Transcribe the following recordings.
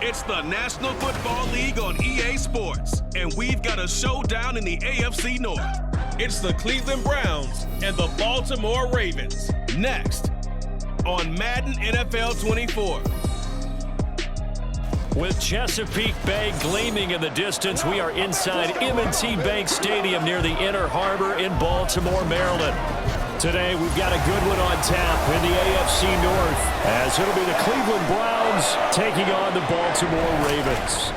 It's the National Football League on EA Sports, and we've got a showdown in the AFC North. It's the Cleveland Browns and the Baltimore Ravens. Next on Madden NFL 24. With Chesapeake Bay gleaming in the distance, we are inside M&T Bank Stadium near the Inner Harbor in Baltimore, Maryland. Today, we've got a good one on tap in the AFC North, as it'll be the Cleveland Browns taking on the Baltimore Ravens.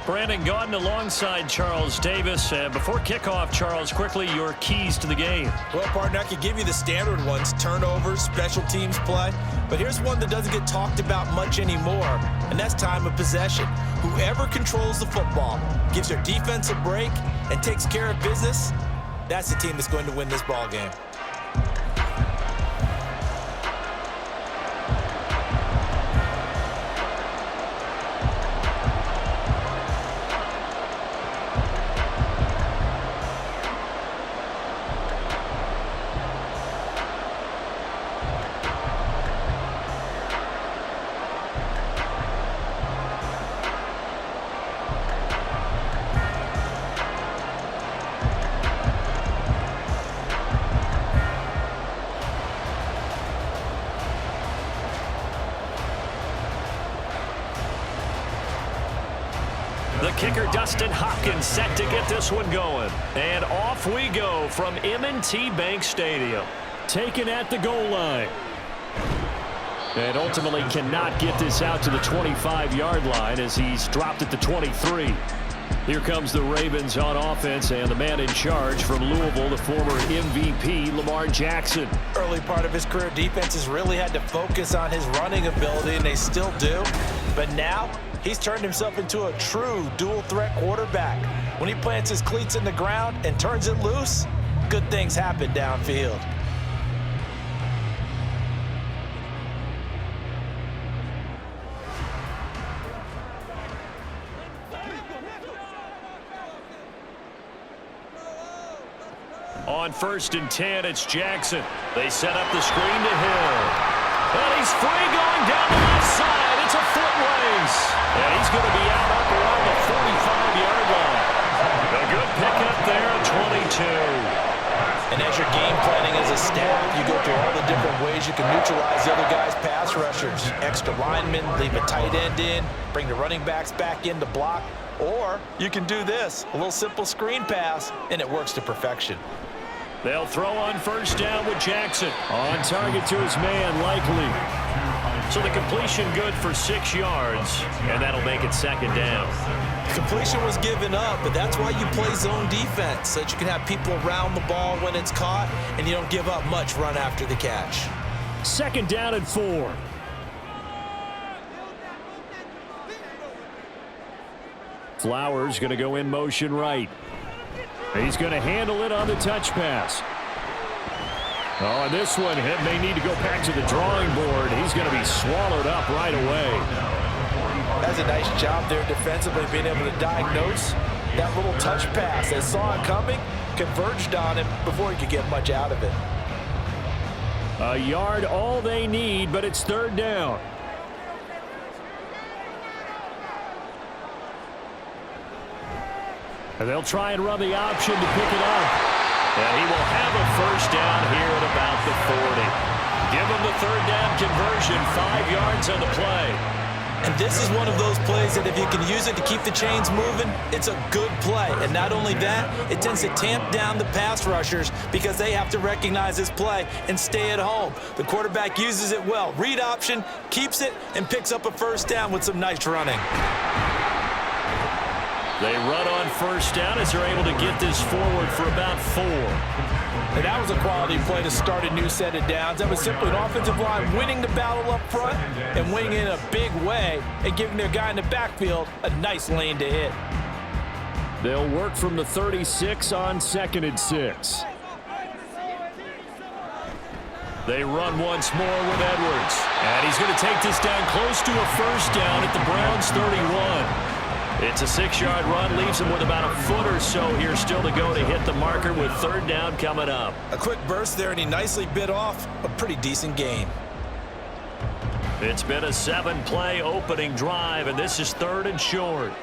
Brandon Gaudin alongside Charles Davis. Before kickoff, Charles, quickly your keys to the game. Well, partner, I could give you the standard ones, turnovers, special teams play. But here's one that doesn't get talked about much anymore, and that's time of possession. Whoever controls the football, gives their defense a break, and takes care of business, that's the team that's going to win this ball game. The kicker, Dustin Hopkins, set to get this one going. And off we go from M&T Bank Stadium. Taken at the goal line. And ultimately cannot get this out to the 25-yard line as he's dropped at the 23. Here comes the Ravens on offense, and the man in charge from Louisville, the former MVP, Lamar Jackson. Early part of his career, defenses really had to focus on his running ability, and they still do. But now, he's turned himself into a true dual-threat quarterback. When he plants his cleats in the ground and turns it loose, good things happen downfield. On 1st and 10, it's Jackson. They set up the screen to Hill. And he's free going down the left side. It's a foot race. And he's going to be out up around the 45-yard line. A good pickup there at 22. And as you're game planning as a staff, you go through all the different ways you can neutralize the other guy's pass rushers. Extra linemen, leave a tight end in, bring the running backs back in to block. Or you can do this, a little simple screen pass, and it works to perfection. They'll throw on 1st down with Jackson. On target to his man, likely. So the completion good for 6 yards, and that'll make it 2nd down. Completion was given up, but that's why you play zone defense, so that you can have people around the ball when it's caught, and you don't give up much run after the catch. 2nd down and 4. Flowers going to go in motion right. He's going to handle it on the touch pass. Oh, and this one may need to go back to the drawing board. He's going to be swallowed up right away. That's a nice job there defensively, being able to diagnose that little touch pass. They saw it coming, converged on him before he could get much out of it. A yard all they need, but it's 3rd down. And they'll try and run the option to pick it up. And he will have a 1st down here at about the 40. Give him the 3rd down conversion, 5 yards on the play. And this is one of those plays that if you can use it to keep the chains moving, it's a good play. And not only that, it tends to tamp down the pass rushers because they have to recognize this play and stay at home. The quarterback uses it well. Read option, keeps it, and picks up a 1st down with some nice running. They run on 1st down as they're able to get this forward for about 4. And that was a quality play to start a new set of downs. That was simply an offensive line winning the battle up front and winning in a big way and giving their guy in the backfield a nice lane to hit. They'll work from the 36 on 2nd and 6. They run once more with Edwards. And he's going to take this down close to a 1st down at the Browns 31. It's a 6-yard run, leaves him with about a foot or so here still to go to hit the marker with 3rd down coming up. A quick burst there, and he nicely bit off a pretty decent gain. It's been a 7-play opening drive, and this is 3rd and short.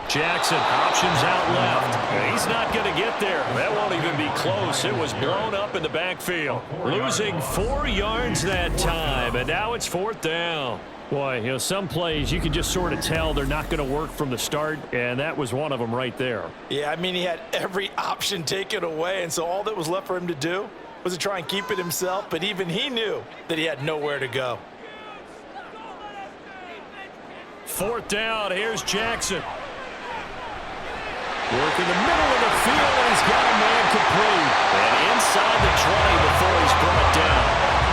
Jackson, options out left. He's not going to get there. That won't even be close. It was blown up in the backfield. Losing 4 yards that time, and now it's 4th down. Boy, you know, some plays you can just sort of tell they're not going to work from the start, and that was one of them right there. Yeah, I mean, he had every option taken away, and so all that was left for him to do was to try and keep it himself, but even he knew that he had nowhere to go. 4th down, here's Jackson. Work in the middle of the field, and he's got a man complete. And inside the 20 before he's brought down.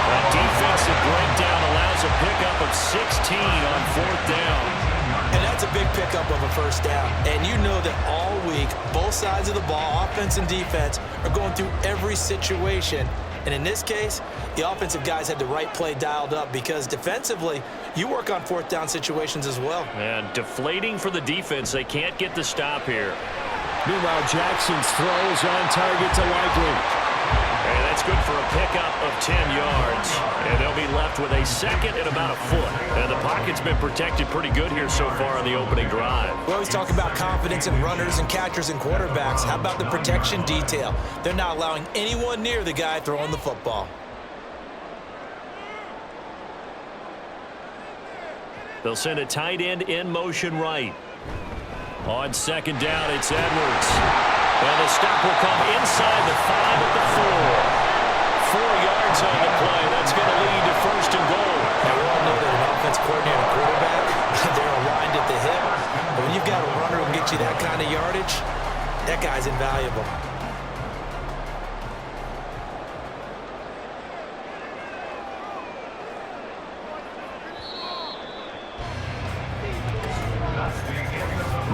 A defensive breakdown allows a pickup of 16 on 4th down. And that's a big pickup of a 1st down. And you know that all week, both sides of the ball, offense and defense, are going through every situation. And in this case, the offensive guys had the right play dialed up because defensively, you work on 4th down situations as well. And deflating for the defense. They can't get the stop here. Meanwhile, Jackson's throws on target to Likely. And that's good for a pickup of 10 yards. And they'll be left with a 2nd and about a foot. And the pocket's been protected pretty good here so far on the opening drive. We always talk about confidence in runners and catchers and quarterbacks. How about the protection detail? They're not allowing anyone near the guy throwing the football. They'll send a tight end in motion right. On 2nd down, it's Edwards. And the stop will come inside the 5 at the 4. 4 yards on the play. That's going to lead to 1st and goal. And we all know that an offense coordinator and quarterback, they're aligned at the hip. But when you've got a runner who can get you that kind of yardage, that guy's invaluable.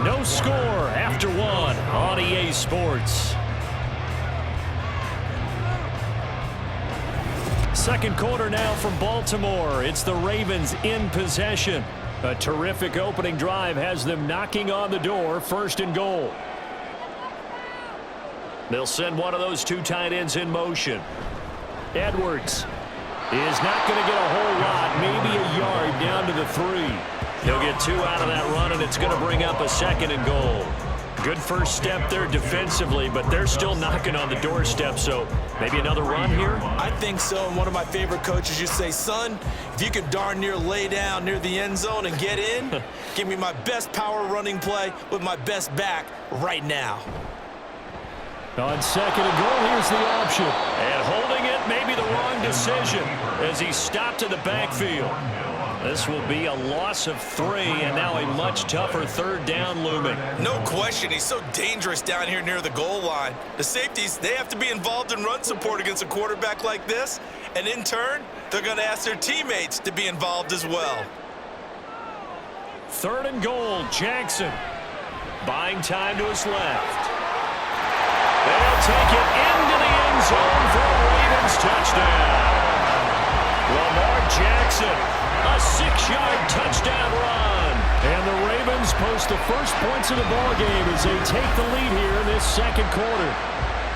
No score after 1 on EA Sports. 2nd quarter now from Baltimore. It's the Ravens in possession. A terrific opening drive has them knocking on the door. 1st and goal. They'll send one of those 2 tight ends in motion. Edwards is not going to get a whole lot, maybe a yard down to the 3. He'll get 2 out of that run, and it's going to bring up a 2nd and goal. Good first step there defensively, but they're still knocking on the doorstep, so maybe another run here? I think so, and one of my favorite coaches used to say, son, if you can darn near lay down near the end zone and get in, give me my best power running play with my best back right now. On 2nd and goal, here's the option. And holding it may be the wrong decision as he stopped in the backfield. This will be a loss of 3, and now a much tougher 3rd down looming. No question, he's so dangerous down here near the goal line. The safeties, they have to be involved in run support against a quarterback like this, and in turn, they're going to ask their teammates to be involved as well. 3rd and goal, Jackson. Buying time to his left. They'll take it into the end zone for a Ravens touchdown. Lamar Jackson. A 6-yard touchdown run. And the Ravens post the first points of the ballgame as they take the lead here in this 2nd quarter.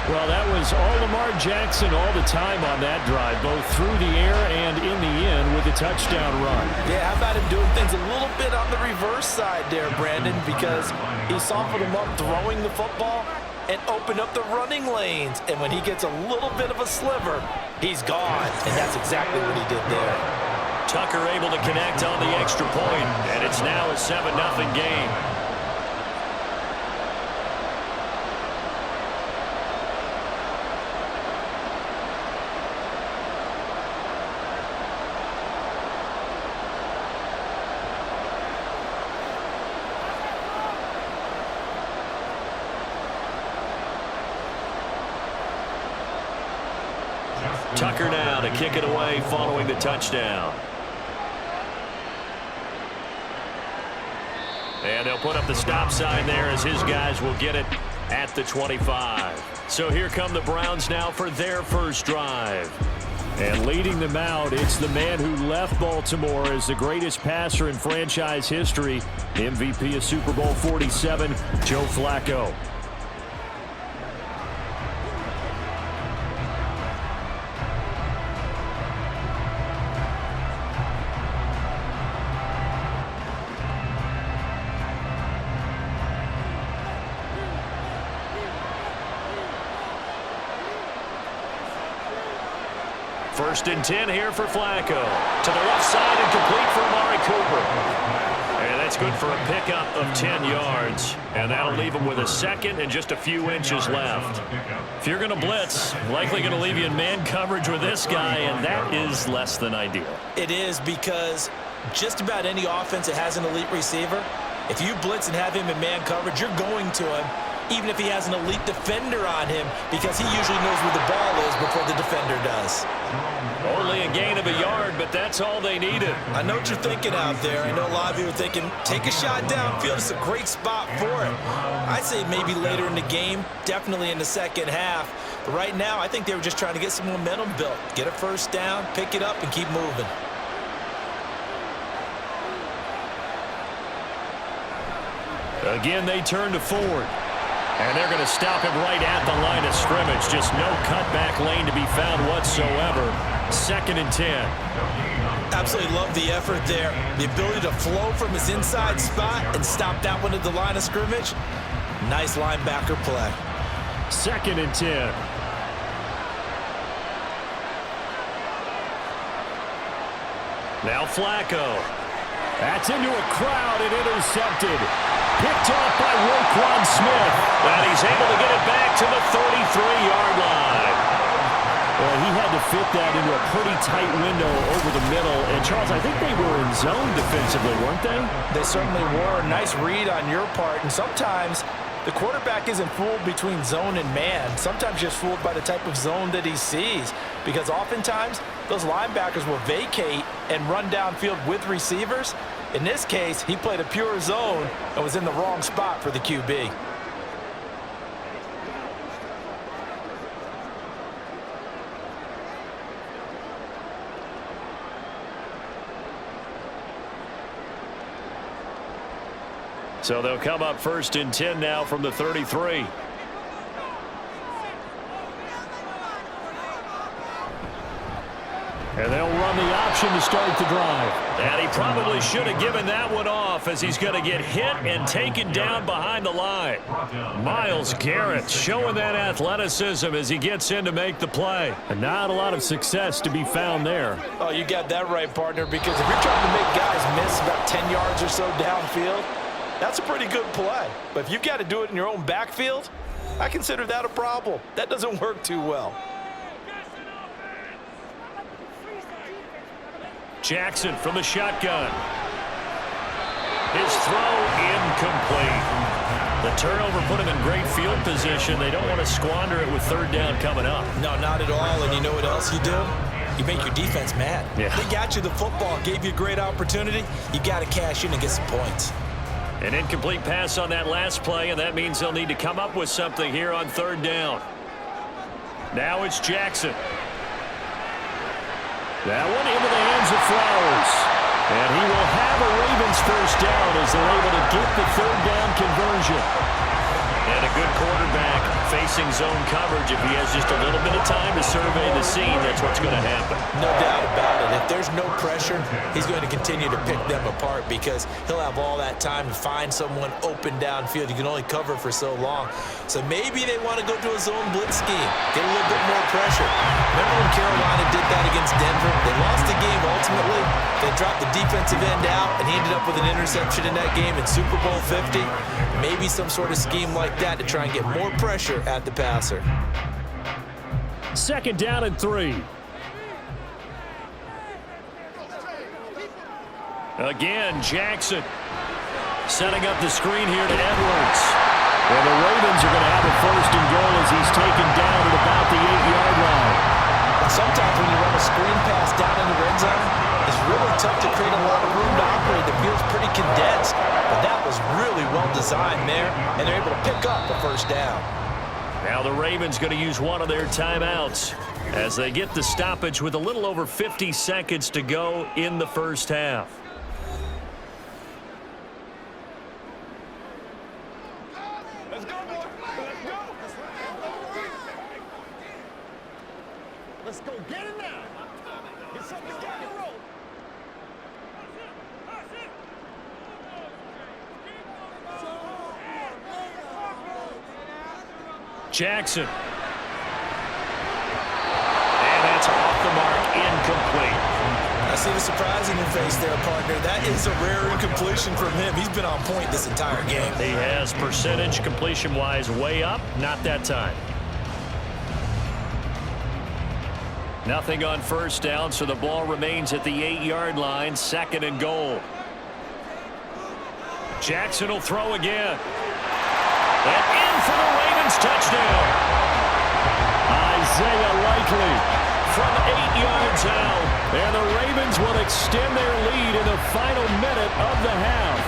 Well, that was all Lamar Jackson all the time on that drive, both through the air and in the end with a touchdown run. Yeah, how about him doing things a little bit on the reverse side there, Brandon, because he softened him up throwing the football and opened up the running lanes. And when he gets a little bit of a sliver, he's gone. And that's exactly what he did there. Tucker able to connect on the extra point, and it's now a 7-0 game. Tucker now to kick it away following the touchdown. And they'll put up the stop sign there as his guys will get it at the 25. So here come the Browns now for their first drive. And leading them out, it's the man who left Baltimore as the greatest passer in franchise history, MVP of Super Bowl 47, Joe Flacco. First and 10 here for Flacco. To the left side and complete for Amari Cooper. And that's good for a pickup of 10 yards. And that'll leave him with a second and just a few inches left. If you're going to blitz, likely going to leave you in man coverage with this guy, and that is less than ideal. It is, because just about any offense that has an elite receiver, if you blitz and have him in man coverage, you're going to him, even if he has an elite defender on him, because he usually knows where the ball is before the defender does. Only a gain of a yard, but that's all they needed. I know what you're thinking out there. I know a lot of you are thinking, take a shot downfield. It's a great spot for it. I'd say maybe later in the game, definitely in the second half. But right now, I think they were just trying to get some momentum built. Get a first down, pick it up, and keep moving. Again, they turn to Ford. And they're going to stop him right at the line of scrimmage. Just no cutback lane to be found whatsoever. Second and 10. Absolutely love the effort there. The ability to flow from his inside spot and stop that one at the line of scrimmage. Nice linebacker play. Second and 10. Now Flacco. That's into a crowd and intercepted. Picked off by Roquan Smith. And he's able to get it back to the 33-yard line. Well, he had to fit that into a pretty tight window over the middle. And, Charles, I think they were in zone defensively, weren't they? They certainly were. Nice read on your part. And sometimes the quarterback isn't fooled between zone and man. Sometimes just fooled by the type of zone that he sees. Because oftentimes, those linebackers will vacate and run downfield with receivers. In this case, he played a pure zone and was in the wrong spot for the QB. So they'll come up first and 10 now from the 33. And they'll run the option to start the drive. And he probably should have given that one off, as he's going to get hit and taken down behind the line. Myles Garrett showing that athleticism as he gets in to make the play. And not a lot of success to be found there. Oh, you got that right, partner, because if you're trying to make guys miss about 10 yards or so downfield, that's a pretty good play. But if you've got to do it in your own backfield, I consider that a problem. That doesn't work too well. Jackson from the shotgun. His throw incomplete. The turnover put him in great field position. They don't want to squander it with third down coming up. No, not at all. And you know what else you do? You make your defense mad. Yeah. They got you the football, gave you a great opportunity. You got to cash in and get some points. An incomplete pass on that last play, and that means they'll need to come up with something here on third down. Now it's Jackson. That one into the hands of Flowers. And he will have a Ravens first down as they're able to get the third down conversion. And a good quarterback facing zone coverage. If he has just a little bit of time to survey the scene, that's what's going to happen. No doubt about it. If there's no pressure, he's going to continue to pick them apart because he'll have all that time to find someone open downfield. You can only cover for so long. So maybe they want to go to a zone blitz scheme, get a little bit more pressure. Remember when Carolina did that against Denver? They lost the game ultimately. They dropped the defensive end out, and he ended up with an interception in that game in Super Bowl 50. Maybe some sort of scheme like that to try and get more pressure at the passer. Second down and 3. Again, Jackson setting up the screen here to Edwards. And the Ravens are going to have a first and goal as he's taken down at about the 8-yard line. Sometimes when you run a screen pass down in the red zone, it's really tough to create a lot of room to operate. The field's pretty condensed, but that was really well designed there, and they're able to pick up the first down. Now the Ravens going to use one of their timeouts as they get the stoppage with a little over 50 seconds to go in the first half. Let's go, boy. Let's go. Let's go. Get it now. Get something down the road. Jackson. And that's off the mark see the surprise in your face there, partner. That is a rare incompletion from him. He's been on point this entire game. He has percentage completion-wise way up, not that time. Nothing on first down, so the ball remains at the 8-yard line, 2nd and goal. Jackson will throw again. And in for the Ravens touchdown. Isaiah Likely from 8 yards out. And the Ravens will extend their lead in the final minute of the half.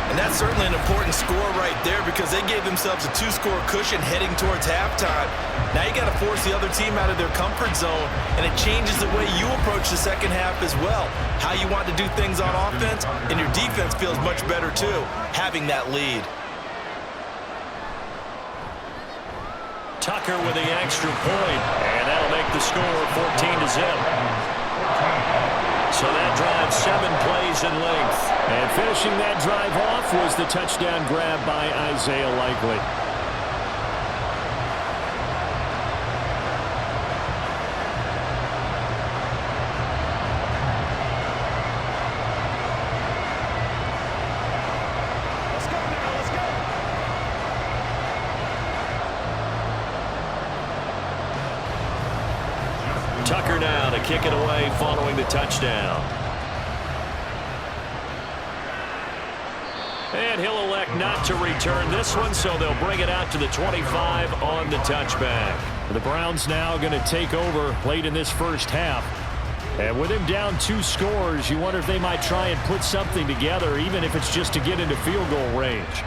And that's certainly an important score right there because they gave themselves a 2-score cushion heading towards halftime. Now you got to force the other team out of their comfort zone, and it changes the way you approach the second half as well. How you want to do things on offense, and your defense feels much better too, having that lead. Tucker with the extra point, and that'll make the score 14-0. So that drive 7 plays in length. And finishing that drive off was the touchdown grab by Isaiah Likely. Let's go now, let's go. Tucker now to kick it away following the touchdown. And he'll elect not to return this one, so they'll bring it out to the 25 on the touchback. The Browns now going to take over late in this first half. And with him down 2 scores, you wonder if they might try and put something together, even if it's just to get into field goal range.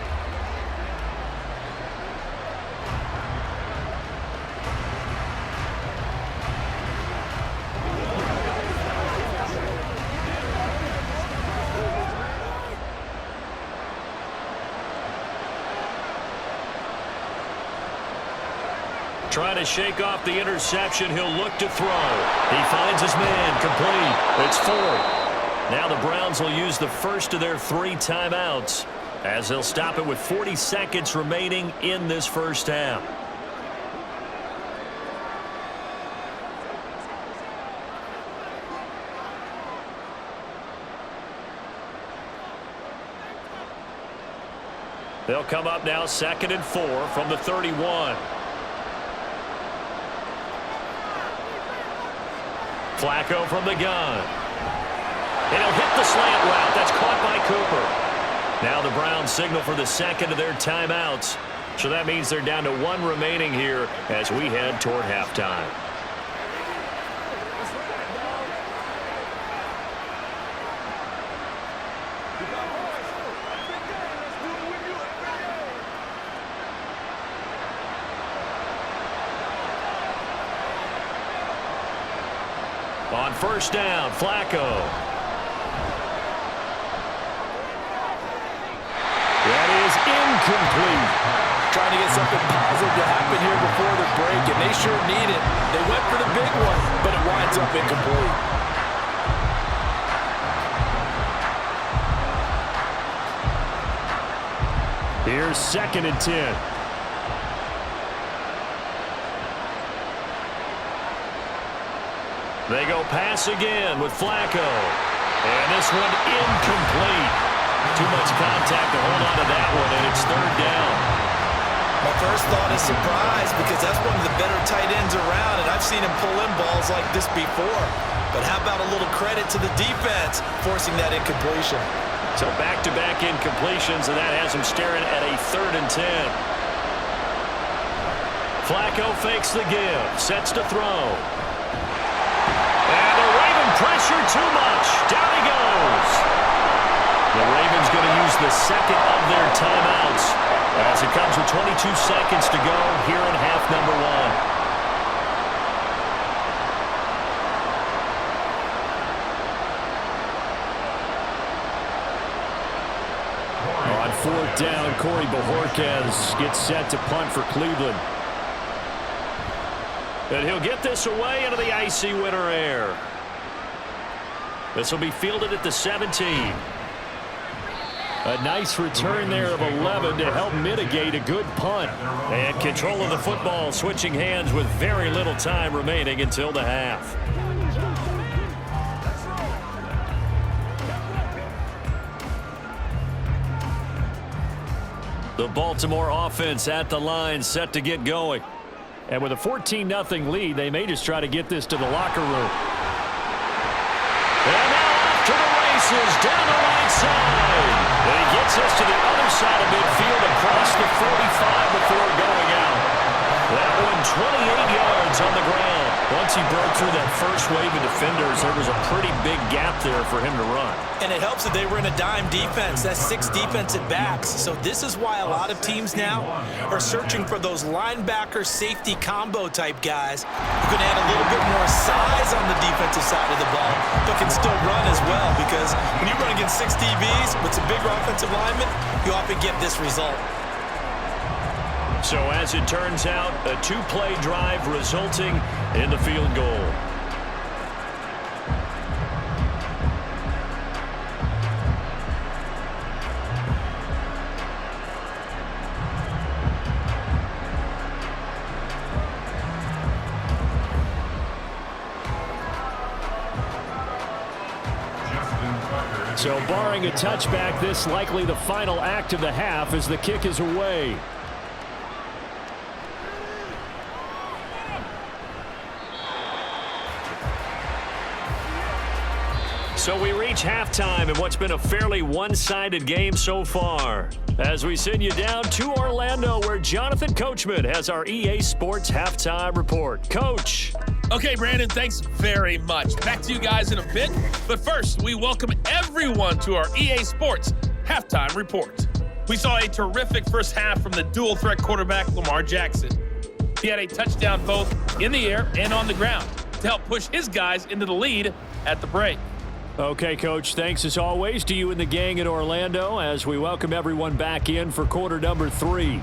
Trying to shake off the interception. He'll look to throw. He finds his man. Complete. It's 4. Now the Browns will use the first of their 3 timeouts as they'll stop it with 40 seconds remaining in this first half. They'll come up now 2nd and 4 from the 31. Flacco from the gun. And he'll hit the slant route. That's caught by Cooper. Now the Browns signal for the 2nd of their timeouts. So that means they're down to 1 remaining here as we head toward halftime. On first down, Flacco. That is incomplete. Trying to get something positive to happen here before the break, and they sure need it. They went for the big one, but it winds up incomplete. Here's 2nd and 10. They go pass again with Flacco. And this one incomplete. Too much contact to hold on to that one, and it's 3rd down. My first thought is surprise because that's one of the better tight ends around, and I've seen him pull in balls like this before. But how about a little credit to the defense forcing that incompletion? So back-to-back incompletions, and that has him staring at a 3rd and 10. Flacco fakes the give, sets to throw. And the Raven pressure too much. Down he goes. The Ravens going to use the 2nd of their timeouts as it comes with 22 seconds to go here in half number 1. On 4th down, Corey Bojorquez gets set to punt for Cleveland. And he'll get this away into the icy winter air. This will be fielded at the 17. A nice return there of 11 to help mitigate a good punt. And control of the football switching hands with very little time remaining until the half. The Baltimore offense at the line, set to get going. And with a 14-0 lead, they may just try to get this to the locker room. And now off to the races, down the right side. And he gets us to the other side of midfield across the 45 before going out. That one 28 yards on the ground. Once he broke through that first wave of defenders, there was a pretty big gap there for him to run. And it helps that they were in a dime defense. That's 6 defensive backs. So this is why a lot of teams now are searching for those linebacker safety combo type guys who can add a little bit more size on the defensive side of the ball, but can still run as well. Because when you run against 6 DBs with some bigger offensive linemen, you often get this result. So as it turns out, a 2-play drive resulting in the field goal. So barring a touchback, this likely the final act of the half as the kick is away. So we reach halftime in what's been a fairly one-sided game so far. As we send you down to Orlando, where Jonathan Coachman has our EA Sports Halftime Report. Coach. Okay, Brandon, thanks very much. Back to you guys in a bit. But first, we welcome everyone to our EA Sports Halftime Report. We saw a terrific first half from the dual-threat quarterback, Lamar Jackson. He had a touchdown both in the air and on the ground to help push his guys into the lead at the break. Okay, Coach, thanks as always to you and the gang in Orlando as we welcome everyone back in for quarter number 3.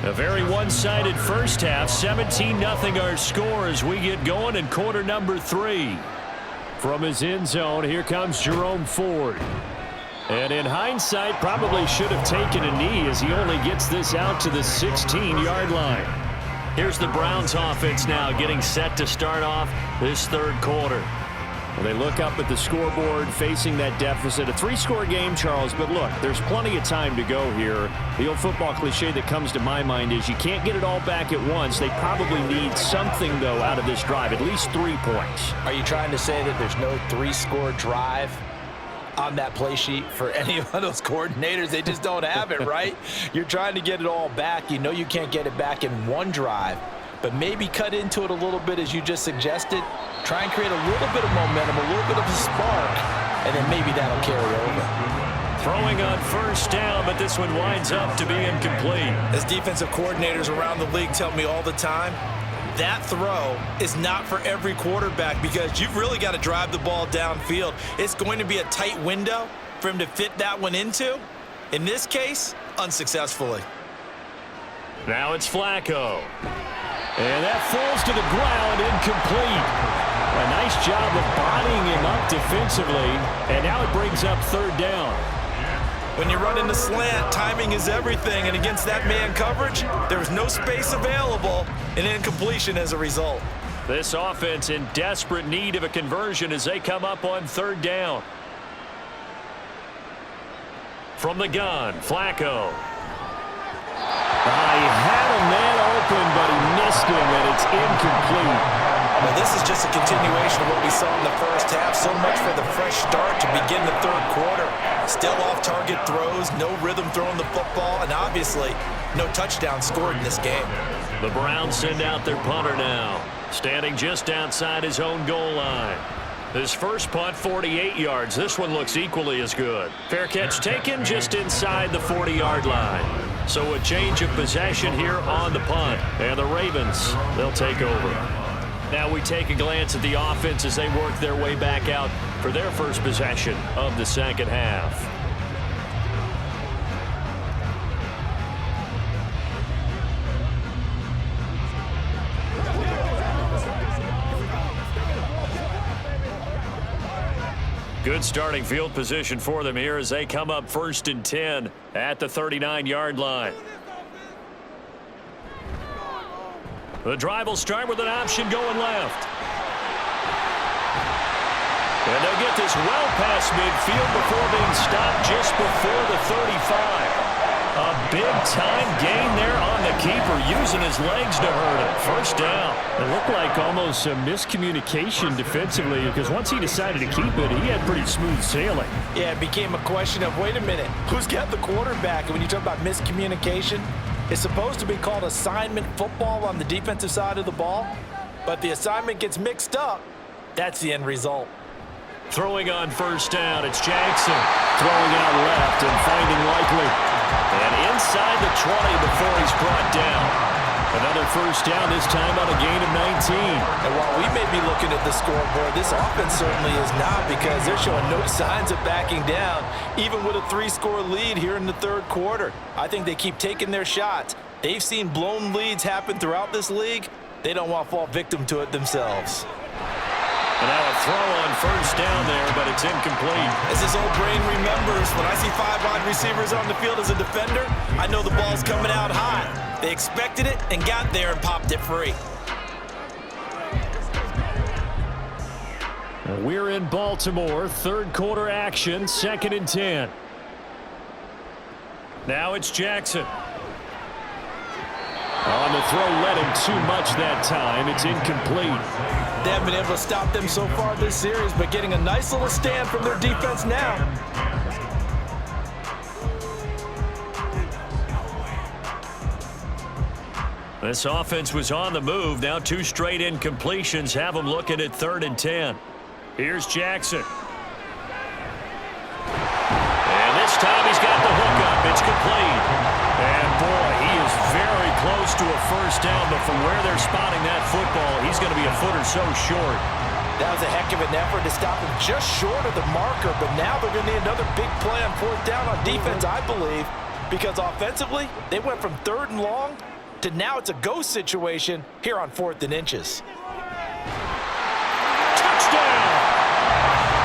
A very one-sided first half, 17-0 our score as we get going in quarter number 3. From his end zone, here comes Jerome Ford. And in hindsight, probably should have taken a knee as he only gets this out to the 16-yard line. Here's the Browns offense now getting set to start off this third quarter. Well, they look up at the scoreboard facing that deficit. A 3-score game, Charles, but look, there's plenty of time to go here. The old football cliche that comes to my mind is you can't get it all back at once. They probably need something, though, out of this drive, at least 3 points. Are you trying to say that there's no 3-score drive on that play sheet for any of those coordinators? They just don't have it, right? You're trying to get it all back. You know you can't get it back in one drive, but maybe cut into it a little bit as you just suggested. Try and create a little bit of momentum, a little bit of a spark, and then maybe that'll carry over. Throwing on first down, but this one winds up to be incomplete. As defensive coordinators around the league tell me all the time, that throw is not for every quarterback because you've really got to drive the ball downfield. It's going to be a tight window for him to fit that one into. In this case, unsuccessfully. Now it's Flacco. And that falls to the ground, incomplete. A nice job of bodying him up defensively, and now it brings up third down. When you run in the slant, timing is everything, and against that man coverage, there's no space available, and incompletion as a result. This offense in desperate need of a conversion as they come up on third down. From the gun, Flacco. He had a man open, but he missed him, and it's incomplete. Well, this is just a continuation of what we saw in the first half. So much for the fresh start to begin the third quarter. Still off-target throws, no rhythm throwing the football, and obviously no touchdown scored in this game. The Browns send out their punter now, standing just outside his own goal line. His first punt, 48 yards. This one looks equally as good. Fair catch taken just inside the 40-yard line. So a change of possession here on the punt. And the Ravens, they'll take over. Now we take a glance at the offense as they work their way back out for their first possession of the second half. Good starting field position for them here as they come up 1st and 10 at the 39-yard line. The drive will start with an option going left. And they'll get this well past midfield before being stopped just before the 35. A big-time gain there on the keeper, using his legs to hurt him. First down. It looked like almost a miscommunication defensively because once he decided to keep it, he had pretty smooth sailing. Yeah, it became a question of, wait a minute, who's got the quarterback? And when you talk about miscommunication, it's supposed to be called assignment football on the defensive side of the ball, but the assignment gets mixed up. That's the end result. Throwing on first down, it's Jackson. Throwing out left and finding Likely. And inside the 20 before he's brought down. Another first down, this time on a gain of 19. And while we may be looking at the scoreboard, this offense certainly is not, because they're showing no signs of backing down, even with a 3-score lead here in the third quarter. I think they keep taking their shots. They've seen blown leads happen throughout this league. They don't want to fall victim to it themselves. And now a throw on first down there, but it's incomplete. As his old brain remembers, when I see 5 wide receivers on the field as a defender, I know the ball's coming out high. They expected it and got there and popped it free. We're in Baltimore, third quarter action, 2nd and 10. Now it's Jackson. On the throw, led him too much that time. It's incomplete. They haven't been able to stop them so far this series, but getting a nice little stand from their defense now. This offense was on the move. Now 2 straight incompletions have them looking at 3rd and 10. Here's Jackson. And this time he's got the hook up. It's complete. And boy, he is very close to a first down, but from where they're spotting that football, he's going to be a foot or so short. That was a heck of an effort to stop him just short of the marker, but now they're going to need another big play on 4th down on defense, I believe, because offensively, they went from 3rd and long to now it's a go situation here on 4th and inches. Touchdown!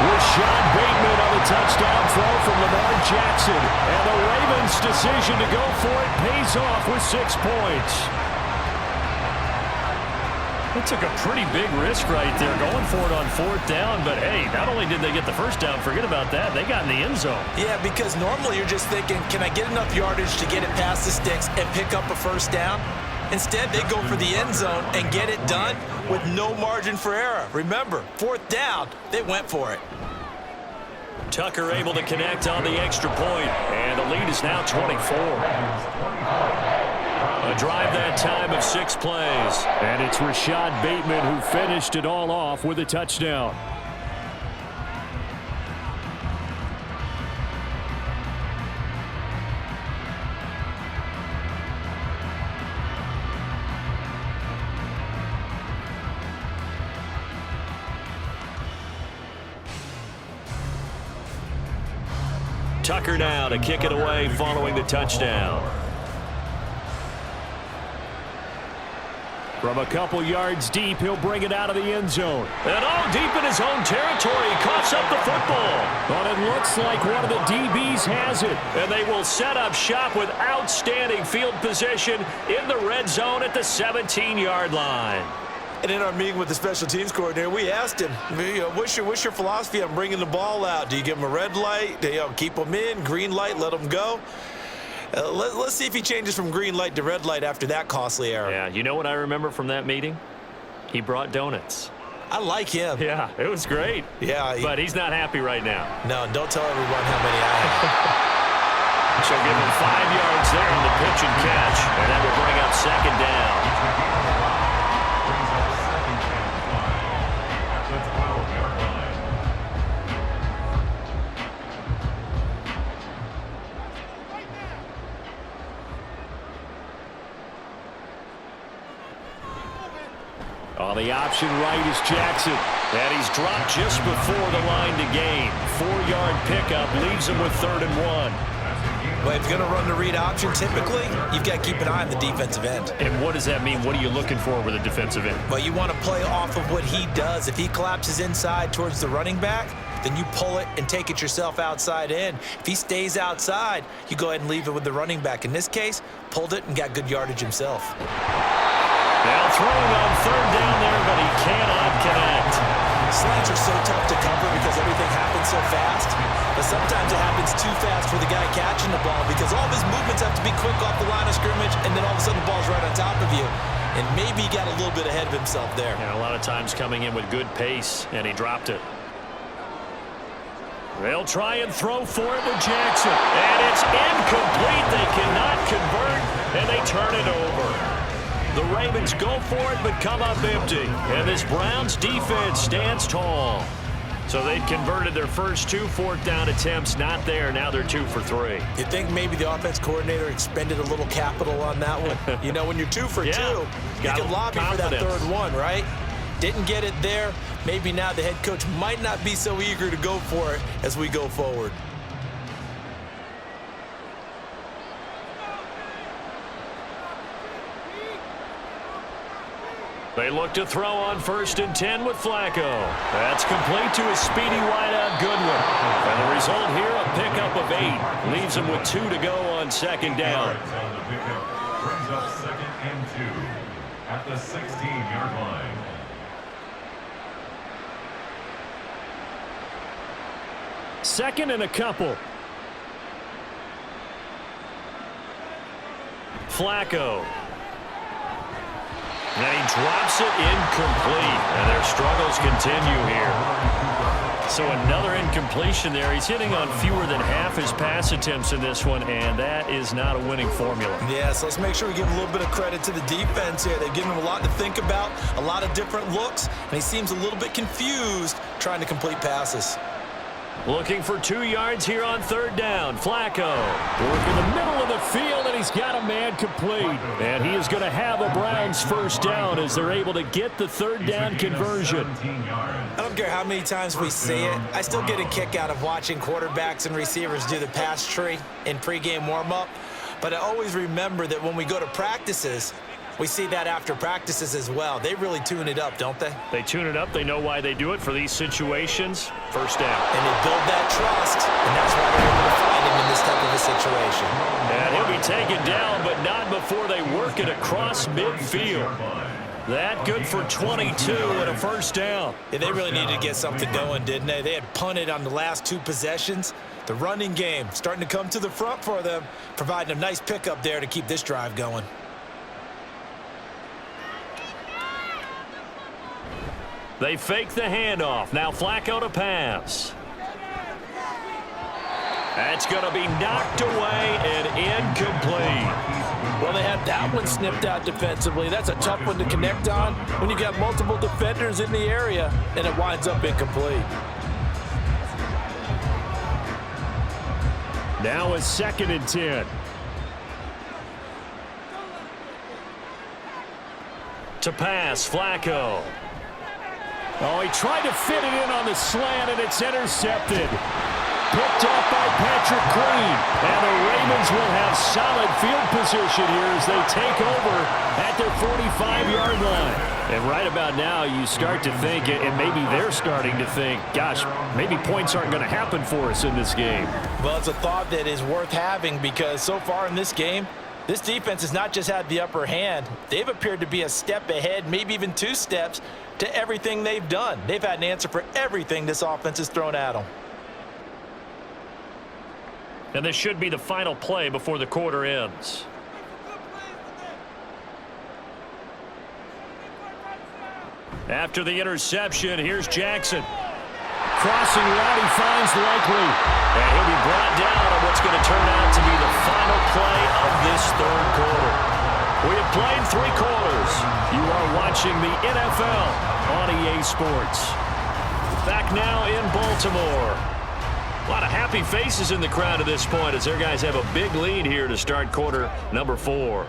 Rashad Bateman on the touchdown throw from Lamar Jackson. And the Ravens' decision to go for it pays off with 6 points. They took a pretty big risk right there going for it on 4th down. But, hey, not only did they get the first down, forget about that, they got in the end zone. Yeah, because normally you're just thinking, can I get enough yardage to get it past the sticks and pick up a first down? Instead, they go for the end zone and get it done with no margin for error. Remember, 4th down, they went for it. Tucker able to connect on the extra point, and the lead is now 24. A drive that time of 6 plays. And it's Rashad Bateman who finished it all off with a touchdown. Tucker now to kick it away following the touchdown. From a couple yards deep, he'll bring it out of the end zone. And all deep in his own territory, he coughs up the football. But it looks like one of the DBs has it. And they will set up shop with outstanding field position in the red zone at the 17-yard line. And in our meeting with the special teams coordinator, we asked him, what's your philosophy on bringing the ball out? Do you give him a red light? Do you keep them in? Green light, let them go? Let's see if he changes from green light to red light after that costly error. Yeah, you know what I remember from that meeting? He brought donuts. I like him. Yeah, it was great. Yeah. But he's not happy right now. No, don't tell everyone how many I have. So give him 5 yards there in the pitch and catch, and that will bring up 2nd down. On the option right is Jackson. And he's dropped just before the line to gain. 4-yard pickup leaves him with 3rd and 1. Well, if you're going to run the read option, typically, you've got to keep an eye on the defensive end. And what does that mean? What are you looking for with a defensive end? Well, you want to play off of what he does. If he collapses inside towards the running back, then you pull it and take it yourself outside in. If he stays outside, you go ahead and leave it with the running back. In this case, pulled it and got good yardage himself. Now throwing on third down there, but he cannot connect. Slants are so tough to cover because everything happens so fast, but sometimes it happens too fast for the guy catching the ball because all of his movements have to be quick off the line of scrimmage, and then all of a sudden the ball's right on top of you. And maybe he got a little bit ahead of himself there. Yeah, a lot of times coming in with good pace, and he dropped it. They'll try and throw for it to Jackson, and it's incomplete. They cannot convert, and they turn it over. The Ravens go for it, but come up empty. And this Browns defense stands tall. So they've converted their first 2 fourth-down attempts. Not there. Now they're 2 for 3. You think maybe the offense coordinator expended a little capital on that one? You know, when you're 2 for 2, you can lobby for that third one, right? Didn't get it there. Maybe now the head coach might not be so eager to go for it as we go forward. They look to throw on 1st and 10 with Flacco. That's complete to a speedy wideout Goodwin. And the result here, a pickup of 8. Leaves him with 2 to go on 2nd down. Brings up 2nd and 2 at the 16-yard line. Second and a couple. Flacco. And he drops it incomplete. And their struggles continue here. So another incompletion there. He's hitting on fewer than half his pass attempts in this one, and that is not a winning formula. Yeah, so let's make sure we give a little bit of credit to the defense here. They've given him a lot to think about, a lot of different looks, and he seems a little bit confused trying to complete passes. Looking for 2 yards here on 3rd down. Flacco work in the middle of the field, and he's got a man complete. And he is going to have a Browns 1st down as they're able to get the 3rd down conversion. I don't care how many times we see it. I still get a kick out of watching quarterbacks and receivers do the pass tree in pregame warm-up. But I always remember that when we go to practices, we see that after practices as well. They really tune it up, don't they? They tune it up. They know why they do it for these situations. 1st down. And they build that trust, and that's why they're able to find him in this type of a situation. And he'll be taken down, but not before they work it across midfield. That good for 22 and a 1st down. Yeah, they really needed to get something going, didn't they? They had punted on the last 2 possessions. The running game starting to come to the front for them, providing a nice pickup there to keep this drive going. They fake the handoff. Now Flacco to pass. That's going to be knocked away and incomplete. Well, they had that one snipped out defensively. That's a tough one to connect on when you got multiple defenders in the area, and it winds up incomplete. Now a 2nd and 10. To pass, Flacco. Oh, he tried to fit it in on the slant, and it's intercepted. Picked off by Patrick Green. And the Ravens will have solid field position here as they take over at their 45-yard line. And right about now, you start to think, and maybe they're starting to think, gosh, maybe points aren't going to happen for us in this game. Well, it's a thought that is worth having because so far in this game, this defense has not just had the upper hand. They've appeared to be a step ahead, maybe even 2 steps, to everything they've done. They've had an answer for everything this offense has thrown at them. And this should be the final play before the quarter ends. After the interception, here's Jackson. Crossing route, he finds Likely. And he'll be brought down on what's going to turn out to be the final play of this 3rd quarter. We have played 3 quarters. You are watching the NFL on EA Sports. Back now in Baltimore. A lot of happy faces in the crowd at this point as their guys have a big lead here to start quarter number 4.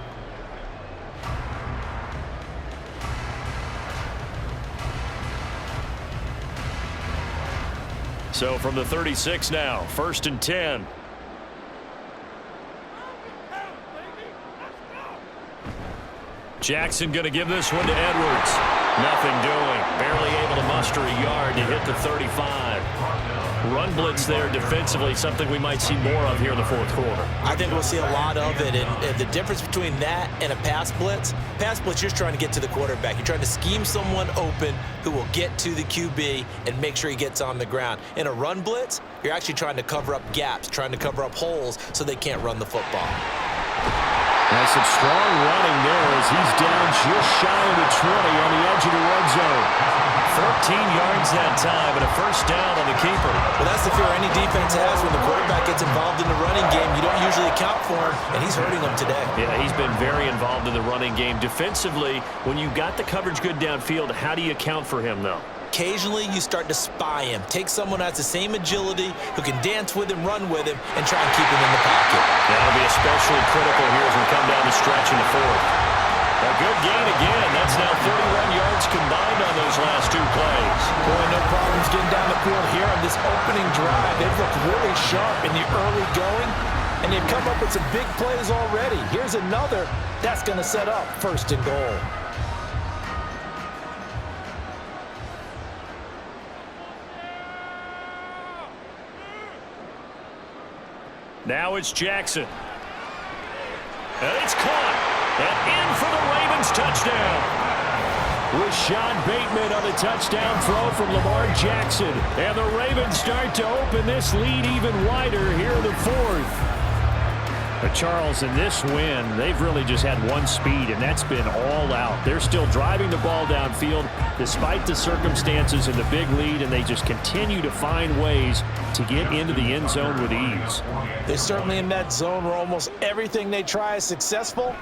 So from the 36 now, 1st and 10. Jackson going to give this one to Edwards. Nothing doing. Barely able to muster a yard to hit the 35. run blitz there defensively, something we might see more of here in the fourth quarter. I think we'll see a lot of it, and the difference between that and a pass blitz, you're just trying to get to the quarterback. You're trying to scheme someone open who will get to the QB and make sure he gets on the ground. In a run blitz, you're actually trying to cover up gaps, trying to cover up holes so they can't run the football. Now some strong running there as he's down just shy of the 20 on the edge of the red zone. 14 yards that time and a first down on the keeper. Well, that's the fear any defense has when the quarterback gets involved in the running game. You don't usually account for him, and he's hurting them today. Yeah, he's been very involved in the running game. Defensively, when you got the coverage good downfield, how do you account for him, though? Occasionally, you start to spy him. Take someone who has the same agility, who can dance with him, run with him, and try and keep him in the pocket. That'll be especially critical here as we come down the stretch in the fourth. A good gain again. That's now 31 yards combined on those last two plays. Boy, no problems getting down the field here on this opening drive. They've looked really sharp in the early going, and they've come up with some big plays already. Here's another that's going to set up first and goal. Now it's Jackson. And it's caught. And in for the Ravens touchdown. Rashad Bateman on the touchdown throw from Lamar Jackson. And the Ravens start to open this lead even wider here in the fourth. But Charles, in this win, they've really just had one speed, and that's been all out. They're still driving the ball downfield despite the circumstances and the big lead, and they just continue to find ways to get into the end zone with ease. They're certainly in that zone where almost everything they try is successful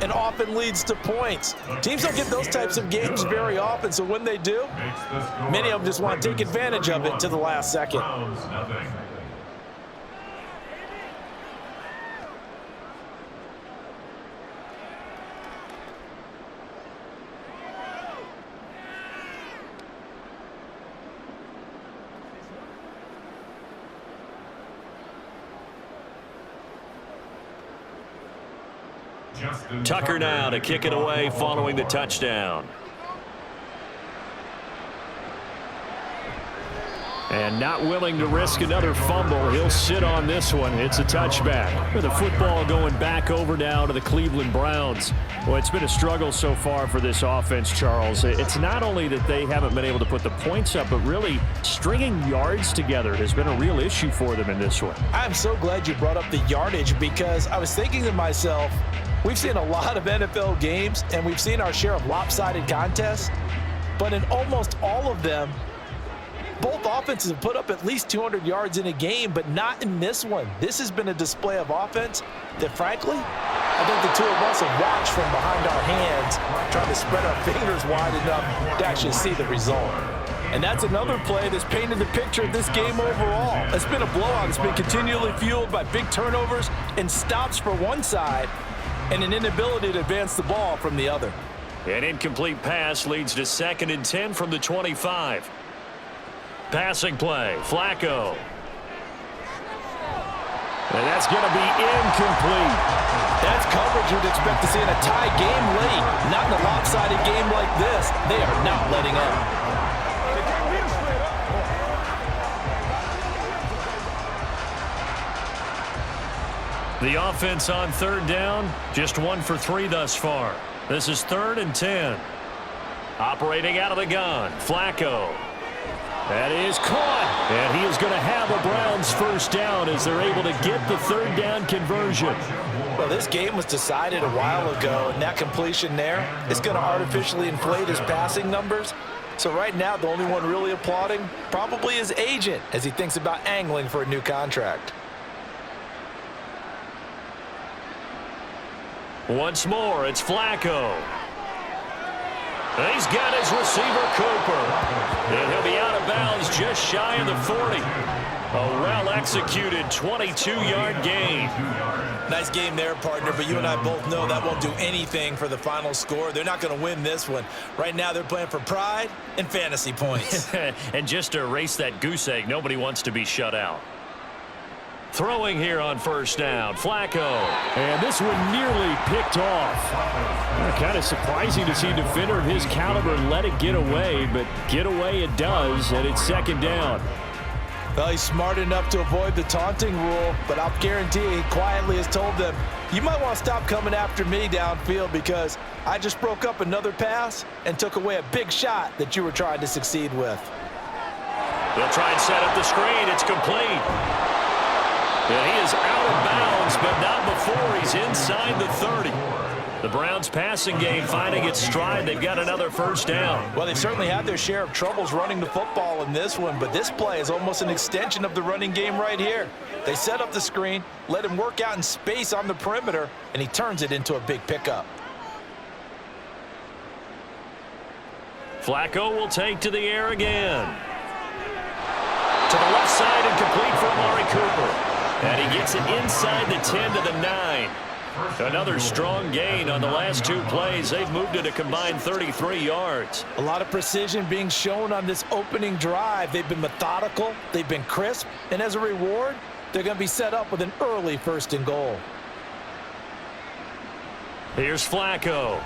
and often leads to points. Teams don't get those types of games very often, so when they do, many of them just want to take advantage of it to the last second. Tucker now to kick it away following the touchdown. And not willing to risk another fumble, he'll sit on this one. It's a touchback. With the football going back over now to the Cleveland Browns. Well, it's been a struggle so far for this offense, Charles. It's not only that they haven't been able to put the points up, but really stringing yards together has been a real issue for them in this one. I'm so glad you brought up the yardage, because I was thinking to myself, we've seen a lot of NFL games, and we've seen our share of lopsided contests, but in almost all of them, both offenses have put up at least 200 yards in a game, but not in this one. This has been a display of offense that, frankly, I think the two of us have watched from behind our hands, trying to spread our fingers wide enough to actually see the result. And that's another play that's painted the picture of this game overall. It's been a blowout. It's been continually fueled by big turnovers and stops for one side and an inability to advance the ball from the other. An incomplete pass leads to 2nd and 10 from the 25. Passing play, Flacco. And that's going to be incomplete. That's coverage you'd expect to see in a tie game late. Not in a lopsided game like this. They are not letting up. The offense on 3rd down, just 1 for 3 thus far. This is 3rd and 10. Operating out of the gun, Flacco. That is caught, and he is going to have a Browns first down as they're able to get the 3rd down conversion. Well, this game was decided a while ago, and that completion there is going to artificially inflate his passing numbers. So right now, the only one really applauding probably his agent as he thinks about angling for a new contract. Once more, it's Flacco. He's got his receiver, Cooper. And he'll be out of bounds just shy of the 40. A well-executed 22-yard gain. Nice game there, partner, but you and I both know that won't do anything for the final score. They're not going to win this one. Right now, they're playing for pride and fantasy points. And just to erase that goose egg, nobody wants to be shut out. Throwing here on 1st down, Flacco. And this one nearly picked off. Kind of surprising to see a defender of his caliber let it get away, but get away it does, and it's 2nd down. Well, he's smart enough to avoid the taunting rule, but I'll guarantee he quietly has told them, you might want to stop coming after me downfield because I just broke up another pass and took away a big shot that you were trying to succeed with. They'll try and set up the screen. It's complete. And he is out of bounds, but not before he's inside the 30. The Browns passing game finding its stride. They've got another first down. Well, they've certainly had their share of troubles running the football in this one, but this play is almost an extension of the running game right here. They set up the screen, let him work out in space on the perimeter, and he turns it into a big pickup. Flacco will take to the air again. To the left side and complete for Amari Cooper. And he gets it inside the 10 to the 9. Another strong gain on the last two plays. They've moved it a combined 33 yards. A lot of precision being shown on this opening drive. They've been methodical, they've been crisp, and as a reward, they're going to be set up with an early 1st and goal. Here's Flacco.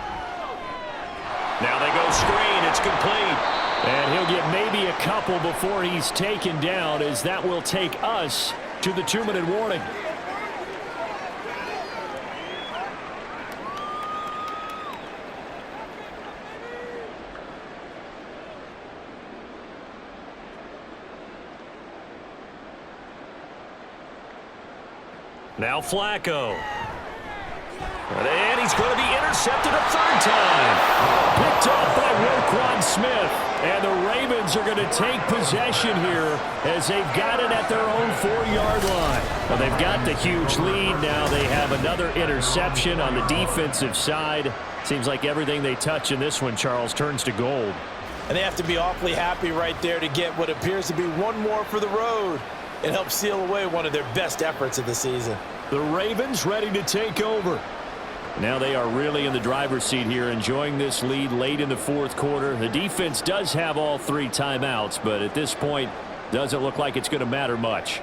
Now they go screen. It's complete. And he'll get maybe a couple before he's taken down, as that will take us to the 2-minute warning. Now Flacco. And he's going to be intercepted a 3rd time. Picked up by Roquan Smith. And the Ravens are going to take possession here as they've got it at their own 4-yard line. Well, they've got the huge lead. Now they have another interception on the defensive side. Seems like everything they touch in this one, Charles, turns to gold. And they have to be awfully happy right there to get what appears to be one more for the road. It helps seal away one of their best efforts of the season. The Ravens ready to take over. Now they are really in the driver's seat here, enjoying this lead late in the 4th quarter. The defense does have all 3 timeouts, but at this point, doesn't look like it's going to matter much.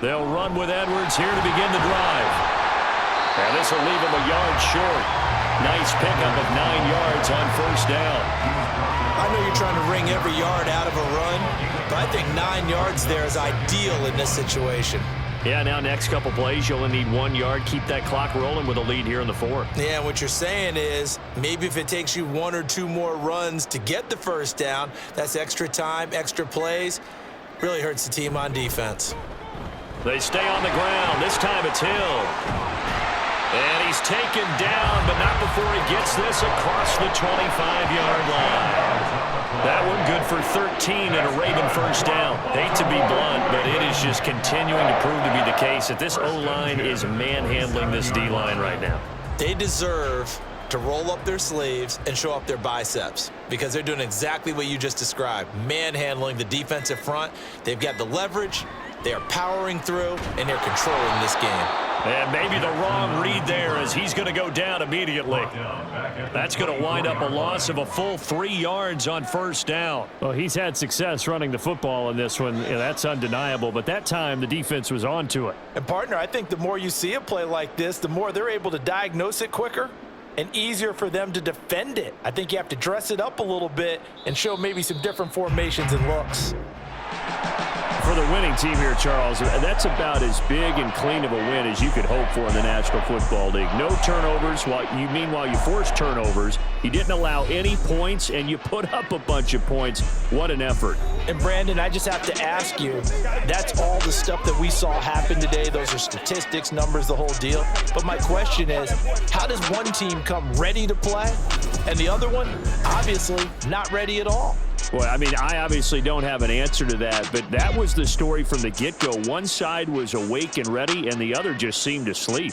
They'll run with Edwards here to begin the drive. And this will leave him a yard short. Nice pickup of 9 yards on 1st down. I know you're trying to wring every yard out of a run, but I think 9 yards there is ideal in this situation. Yeah, now next couple plays, you'll only need 1 yard. Keep that clock rolling with a lead here in the 4th. Yeah, what you're saying is maybe if it takes you 1 or 2 more runs to get the 1st down, that's extra time, extra plays. Really hurts the team on defense. They stay on the ground. This time it's Hill. And he's taken down, but not before he gets this across the 25-yard line. That one good for 13 and a Raven 1st down. Hate to be blunt, but it is just continuing to prove to be the case that this O-line is manhandling this D-line right now. They deserve to roll up their sleeves and show up their biceps because they're doing exactly what you just described, manhandling the defensive front. They've got the leverage. They are powering through, and they're controlling this game. And maybe the wrong read there as he's going to go down immediately. That's going to wind up a loss of a full 3 yards on 1st down. Well, he's had success running the football in this one. Yeah, that's undeniable. But that time, the defense was on to it. And, partner, I think the more you see a play like this, the more they're able to diagnose it quicker and easier for them to defend it. I think you have to dress it up a little bit and show maybe some different formations and looks. For the winning team here, Charles, that's about as big and clean of a win as you could hope for in the National Football League. No turnovers. Meanwhile, you forced turnovers. You didn't allow any points, and you put up a bunch of points. What an effort. And, Brandon, I just have to ask you, that's all the stuff that we saw happen today. Those are statistics, numbers, the whole deal. But my question is, how does one team come ready to play, and the other one, obviously, not ready at all? Well, I mean, I obviously don't have an answer to that, but that was the story from the get-go. One side was awake and ready, and the other just seemed asleep.